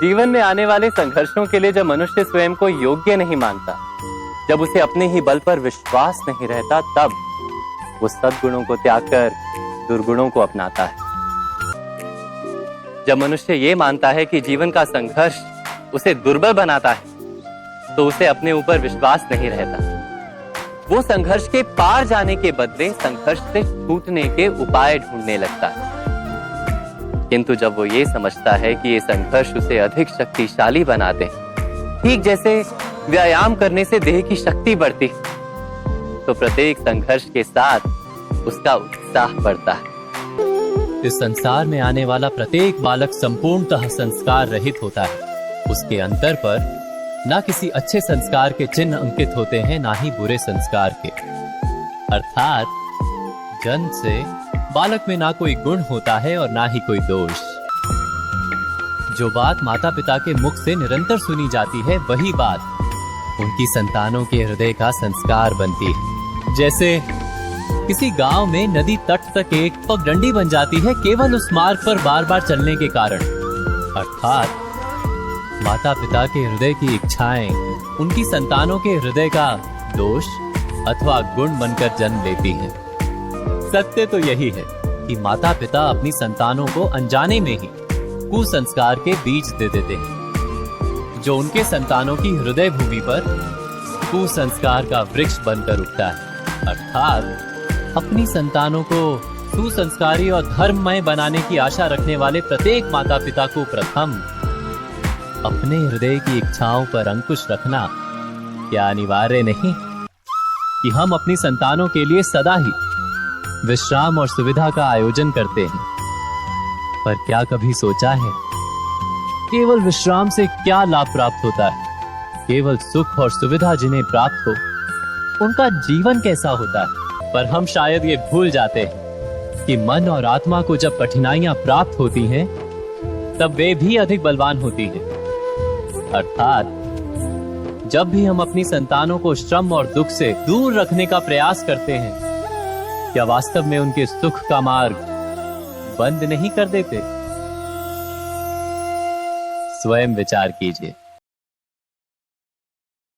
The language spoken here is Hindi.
जीवन में आने वाले संघर्षों के लिए जब मनुष्य स्वयं को योग्य नहीं मानता, जब उसे अपने ही बल पर विश्वास नहीं रहता, तब वो सद्गुणों को त्याग कर दुर्गुणों को अपनाता है। जब मनुष्य ये मानता है कि जीवन का संघर्ष उसे दुर्बल बनाता है, तो उसे अपने ऊपर विश्वास नहीं रहता। वो संघर्ष के पार जाने के बदले संघर्ष से छूटने के उपाय ढूंढने लगता है। किंतु जब वो ये समझता है कि ये संघर्ष उसे अधिक शक्तिशाली बनाते हैं, ठीक जैसे व्यायाम करने से देह की शक्ति बढ़ती, तो प्रत्येक संघर्ष के साथ उसका उत्साह बढ़ता है। इस संसार में आने वाला प्रत्येक बालक संपूर्णतः संस्कार रहित होता है। उसके अंतर पर ना किसी अच्छे संस्कार के चिन्ह अंकित होते हैं, ना ही बुरे संस्कार के। अर्थात जन्म से बालक में ना कोई गुण होता है और ना ही कोई दोष। जो बात माता पिता के मुख से निरंतर सुनी जाती है, वही बात उनकी संतानों के हृदय का संस्कार बनती है। जैसे किसी गांव में नदी तट तक एक पगडंडी बन जाती है केवल उस मार्ग पर बार बार चलने के कारण। अर्थात माता पिता के हृदय की इच्छाएं उनकी संतानों के हृदय का दोष अथवा गुण बनकर जन्म लेती हैं। सत्य तो यही है कि माता पिता अपनी संतानों को अनजाने में ही कुसंस्कार के बीज दे देते हैं, जो उनके संतानों की हृदय भूमि पर कुसंस्कार का वृक्ष बनकर उगता है। अर्थात अपनी संतानों को सुसंस्कारी और धर्ममय बनाने की आशा रखने वाले प्रत्येक माता पिता को प्रथम अपने हृदय की इच्छाओं पर अंकुश रखना क्या अनिवार्य नहीं कि हम अपनी संतानों के लिए सदा ही विश्राम और सुविधा का आयोजन करते हैं। पर क्या कभी सोचा है केवल विश्राम से क्या लाभ प्राप्त होता है? केवल सुख और सुविधा जिन्हें प्राप्त हो, उनका जीवन कैसा होता है? पर हम शायद ये भूल जाते हैं कि मन और आत्मा को जब कठिनाइयां प्राप्त होती हैं, तब वे भी अधिक बलवान होती हैं। अर्थात जब भी हम अपनी संतानों को श्रम और दुख से दूर रखने का प्रयास करते हैं, क्या वास्तव में उनके सुख का मार्ग बंद नहीं कर देते? स्वयं विचार कीजिए।